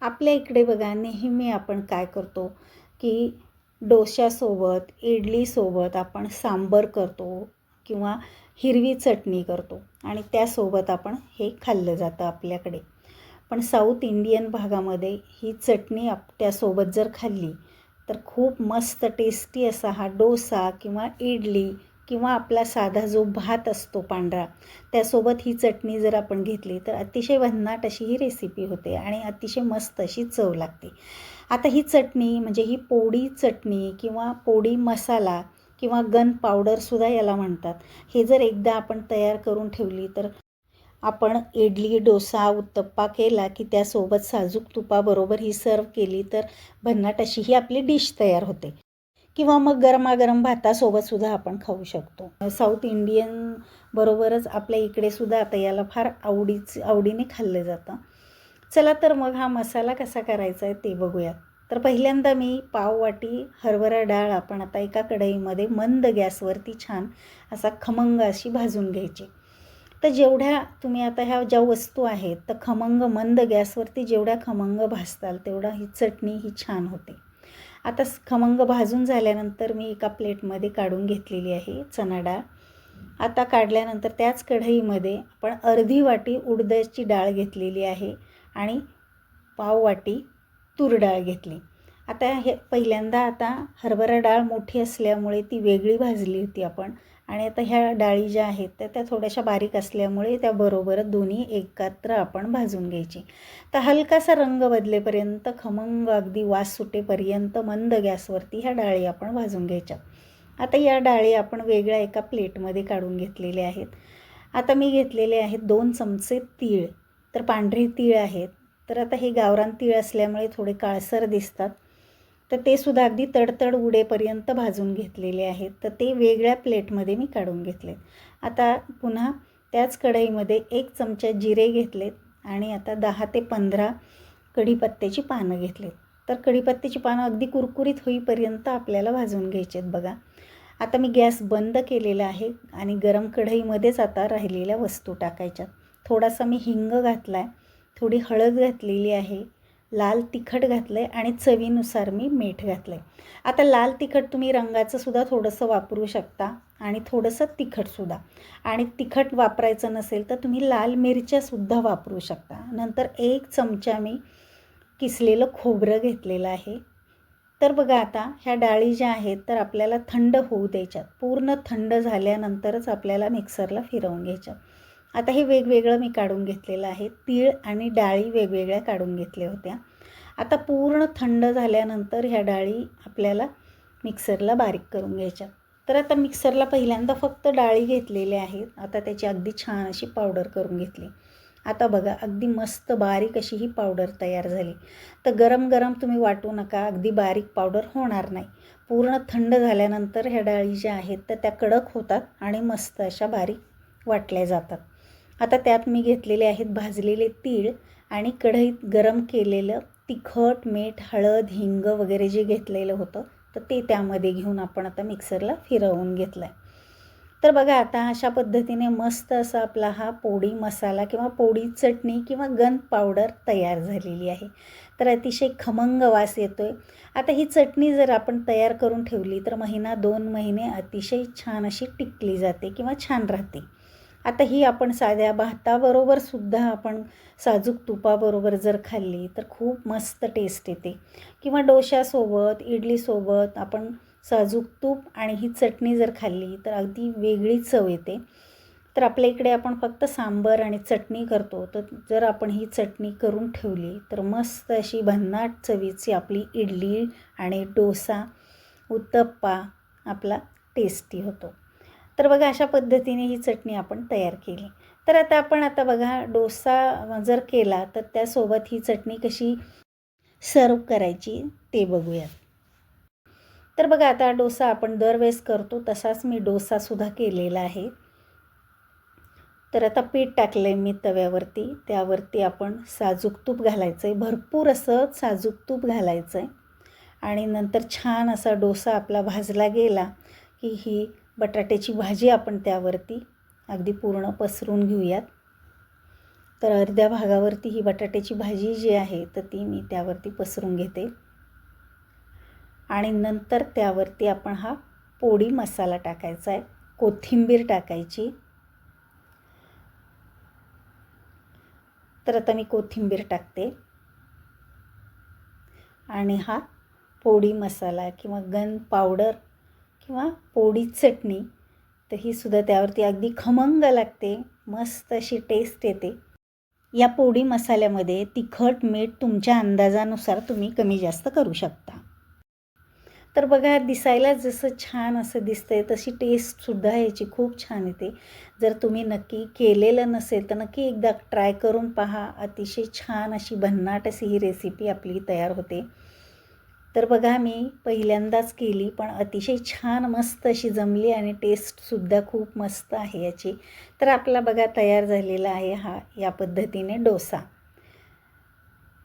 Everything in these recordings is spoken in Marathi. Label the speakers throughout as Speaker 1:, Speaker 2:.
Speaker 1: आपल्या इकडे बघा नेहमी आपण काय करतो की डोश्यासोबत इडलीसोबत आपण सांबर करतो किंवा हिरवी चटणी करतो आणि त्यासोबत आपण हे खाल्लं जातं आपल्याकडे. पण साऊथ इंडियन भागामध्ये ही चटणी त्यासोबत जर खाल्ली तर खूप मस्त टेस्टी असा हा डोसा किंवा इडली किंवा आपला साधा जो भात असतो पांढरा त्यासोबत ही चटणी जर आपण घेतली तर अतिशय भन्नाट अशी ही रेसिपी होते आणि अतिशय मस्त अशी चव लागते. आता ही चटणी म्हणजे ही पोडी चटणी किंवा पोडी मसाला किंवा गन पावडरसुद्धा याला म्हणतात. हे जर एकदा आपण तयार करून ठेवली तर आपण इडली डोसा उत्तप्पा केला की त्यासोबत साजूक तुपाबरोबर ही सर्व केली तर भन्नाट अशी ही आपली डिश तयार होते. किंवा मग गरमागरम भातासोबतसुद्धा आपण खाऊ शकतो. साऊथ इंडियन बरोबरच आपल्या इकडे सुद्धा आता याला फार आवडीने खाल्लं जातं. चला तर मग हा मसाला कसा करायचा आहे ते बघूयात. तर पहिल्यांदा मी पाव वाटी हरभरा डाळ आपण आता एका कढईमध्ये मंद गॅसवरती छान असा खमंग अशी भाजून घ्यायची. तर जेवढ्या तुम्ही आता ह्या ज्या वस्तू आहेत तर खमंग मंद गॅसवरती जेवढ्या खमंग भाजताल तेवढा ही चटणी ही छान होते. आता खमंग भाजून झाल्यानंतर मी एका प्लेटमध्ये काढून घेतलेली आहे चणा डाळ. आता काढल्यानंतर त्याच कढईमध्ये आपण अर्धी वाटी उडदाची डाळ घेतलेली आहे आणि पाव वाटी तूर डाळ घेतली. आता हे पहिल्यांदा आता हरभरा डाळ मोठी असल्यामुळे ती वेगळी भाजली होती आपण आणि आता ह्या डाळी ज्या आहेत त्या थोड्याशा बारीक असल्यामुळे त्याबरोबर दोन्ही एकत्र आपण भाजून घ्यायची. तर हलकासा रंग बदलेपर्यंत खमंग अगदी वास सुटेपर्यंत मंद गॅसवरती ह्या डाळी आपण भाजून घ्यायच्या. आता या डाळी आपण वेगळ्या एका प्लेटमध्ये काढून घेतलेल्या आहेत. आता मी घेतलेले आहेत 2 चमचे तीळ. तर पांढरे तीळ आहेत. तर आता हे गावरान तीळ असल्यामुळे थोडे काळसर दिसतात. तर ते सुद्धा अगदी तडतड उडेपर्यंत भाजून घेतलेले आहेत. तर ते वेगळ्या प्लेटमध्ये मी काढून घेतले. आता पुन्हा त्याच कढईमध्ये 1 चमचा जिरे घेतलेत आणि आता 10 ते 15 कढीपत्त्याची पानं घेतलेत. तर कढीपत्त्याची पानं अगदी कुरकुरीत होईपर्यंत आपल्याला भाजून घ्यायचे आहेत बघा. आता मी गॅस बंद केलेला आहे आणि गरम कढईमध्येच आता राहिलेल्या वस्तू टाकायच्या. थोडासा मी हिंग घातला आहे, थोडी हळद घातलेली आहे, लाल तिखट घातलं आहे आणि चवीनुसार मी मीठ घातलं आहे. आता लाल तिखट तुम्ही रंगाचंसुद्धा थोडंसं वापरू शकता आणि थोडंसं तिखटसुद्धा. आणि तिखट वापरायचं नसेल तर तुम्ही लाल मिरच्यासुद्धा वापरू शकता. नंतर 1 चमचा मी किसलेलं खोबरं घेतलेलं आहे. तर बघा आता ह्या डाळी ज्या आहेत तर आपल्याला थंड होऊ द्यायच्यात. पूर्ण थंड झाल्यानंतरच आपल्याला मिक्सरला फिरवून घ्यायच्या. आता हे वेगवेगळं मी काढून घेतलेलं आहे. तीळ आणि डाळी वेगवेगळ्या काढून घेतल्या होत्या. आता पूर्ण थंड झाल्यानंतर ह्या डाळी आपल्याला मिक्सरला बारीक करून घ्यायच्या. तर आता मिक्सरला पहिल्यांदा फक्त डाळी घेतलेल्या आहेत. आता त्याची अगदी छान अशी पावडर करून घेतली. आता बघा अगदी मस्त बारीक अशी ही पावडर तयार झाली. तर गरम गरम तुम्ही वाटू नका, अगदी बारीक पावडर होणार नाही. पूर्ण थंड झाल्यानंतर ह्या डाळी ज्या आहेत तर त्या कडक होतात आणि मस्त अशा बारीक वाटल्या जातात. आता त्यात मी घेतलेले आहेत भाजलेले तीळ आणि कढईत गरम केलेलं तिखट, मीठ, हळद, हिंग वगैरे जे घेतलेलं होतं तर ते त्यामध्ये घेऊन आपण आता मिक्सरला फिरवून घेतलं आहे. तर बघा आता अशा पद्धतीने मस्त असा आपला हा पोडी मसाला किंवा पोडी चटणी किंवा गन पावडर तयार झालेली आहे. तर अतिशय खमंग वास येतो आहे. आता ही चटणी जर आपण तयार करून ठेवली तर 1-2 महिने अतिशय छान अशी टिकली जाते किंवा छान राहते. आता ही आपण साध्या भाताबरोबर सुद्धा आपण साजूक तुपाबरोबर जर खाल्ली तर खूप मस्त टेस्ट येते. किंवा डोश्यासोबत इडलीसोबत आपण साजूक तूप आणि ही चटणी जर खाल्ली तर अगदी वेगळी चव येते. तर आपल्या इकडे आपण फक्त सांबर आणि चटणी करतो. तर जर आपण ही चटणी करून ठेवली तर मस्त अशी भन्नाट चवीची आपली इडली आणि डोसा उत्तप्पा आपला टेस्टी होतो. तर बघा अशा पद्धतीने ही चटणी आपण तयार केली. तर आता बघा डोसा जर केला तर त्यासोबत ही चटणी कशी सर्व करायची ते बघूया. तर बघा आता डोसा आपण दरवेळेस करतो तसाच मी डोसासुद्धा केलेला आहे. तर आता पीठ टाकलं आहे मी तव्यावरती. त्यावरती आपण साजूक तूप घालायचं आहे. भरपूर असं साजूक तूप घालायचं आहे आणि नंतर छान असा डोसा आपला भाजला गेला की ही बटाट्याची भाजी आपण त्यावरती अगदी पूर्ण पसरून घेऊयात. तर अर्ध्या भागावरती ही बटाट्याची भाजी जी आहे तर ती मी त्यावरती पसरून घेते आणि नंतर त्यावरती आपण हा पोळी मसाला टाकायचा आहे, कोथिंबीर टाकायची. तर आता मी कोथिंबीर टाकते आणि हा पोळी मसाला किंवा गन पावडर किंवा पोळी चटणी तर ही सुद्धा त्यावरती अगदी खमंग लागते, मस्त अशी टेस्ट येते. या पोळी मसाल्यामध्ये तिखट मीठ तुमच्या अंदाजानुसार तुम्ही कमी जास्त करू शकता. तर बघा दिसायला जसं छान असं दिसतंय तशी टेस्टसुद्धा याची खूप छान येते. जर तुम्ही नक्की केलेलं नसेल तर नक्की एकदा ट्राय करून पहा. अतिशय छान अशी भन्नाट अशी ही रेसिपी आपली तयार होते. तर बघा मी पहिल्यांदाच केली पण अतिशय छान मस्त अशी जमली आणि टेस्टसुद्धा खूप मस्त आहे याची. तर आपला बघा तयार झालेला आहे हा या पद्धतीने डोसा.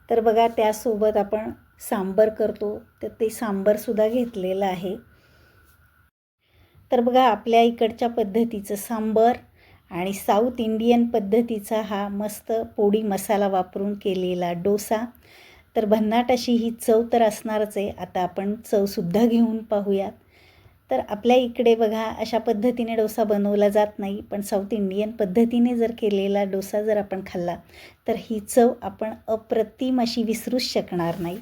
Speaker 1: तर बघा त्यासोबत आपण सांबर करतो तर ते सांबरसुद्धा घेतलेलं आहे. तर बघा आपल्या इकडच्या पद्धतीचं सांबर आणि साऊथ इंडियन पद्धतीचा हा मस्त पोळी मसाला वापरून केलेला डोसा. तर भन्नाट अशी ही चव तर असणारच आहे. आता आपण चवसुद्धा घेऊन पाहूयात. तर आपल्या इकडे बघा अशा पद्धतीने डोसा बनवला जात नाही, पण साऊथ इंडियन पद्धतीने जर केलेला डोसा जर आपण खाल्ला तर ही चव आपण अप्रतिम अशी विसरूच शकणार नाही.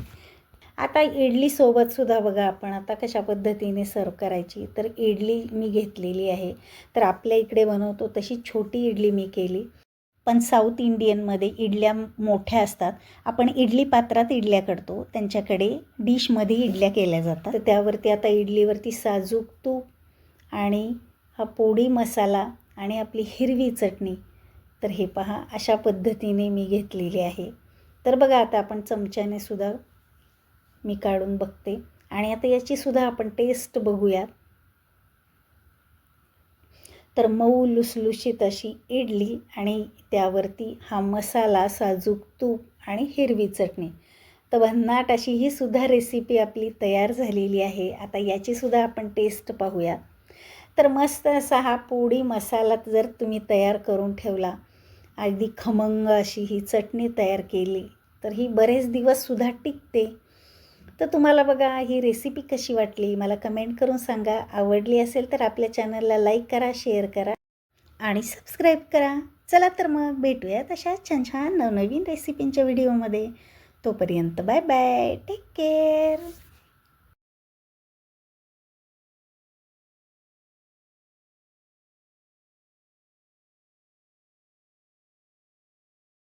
Speaker 1: आता इडलीसोबतसुद्धा बघा आपण आता कशा पद्धतीने सर्व करायची. तर इडली मी घेतलेली आहे. तर आपल्या इकडे बनवतो तशी छोटी इडली मी केली, पण साऊथ इंडियनमध्ये इडल्या मोठ्या असतात. आपण इडली पात्रात इडल्या करतो, त्यांच्याकडे डिशमध्ये इडल्या केल्या जातात. तर त्यावरती आता इडलीवरती साजूक तूप आणि हा पोळी मसाला आणि आपली हिरवी चटणी. तर हे पहा अशा पद्धतीने मी घेतलेली आहे. तर बघा आता आपण चमच्याने सुद्धा मी काढून बघते आणि आता याचीसुद्धा आपण टेस्ट बघूयात. तर मऊ लुसलुशीत अशी इडली आणि त्यावरती हा मसाला, साजूक तूप आणि हिरवी चटणी. तर भन्नाट अशी ही सुद्धा रेसिपी आपली तयार झालेली आहे. आता याचीसुद्धा आपण टेस्ट पाहूया. तर मस्त असा हा पोळी मसाला जर तुम्ही तयार करून ठेवला, अगदी खमंग अशी ही चटणी तयार केली तर ही बरेच दिवससुद्धा टिकते. तर तुम्हाला बघा ही रेसिपी कशी वाटली मला कमेंट करून सांगा. आवडली असेल तर आपल्या चॅनलला लाईक करा, शेअर करा आणि सबस्क्राईब करा. चला तर मग भेटूयात अशा छान छान नवनवीन रेसिपींच्या व्हिडिओमध्ये. तोपर्यंत बाय बाय, टेक केअर.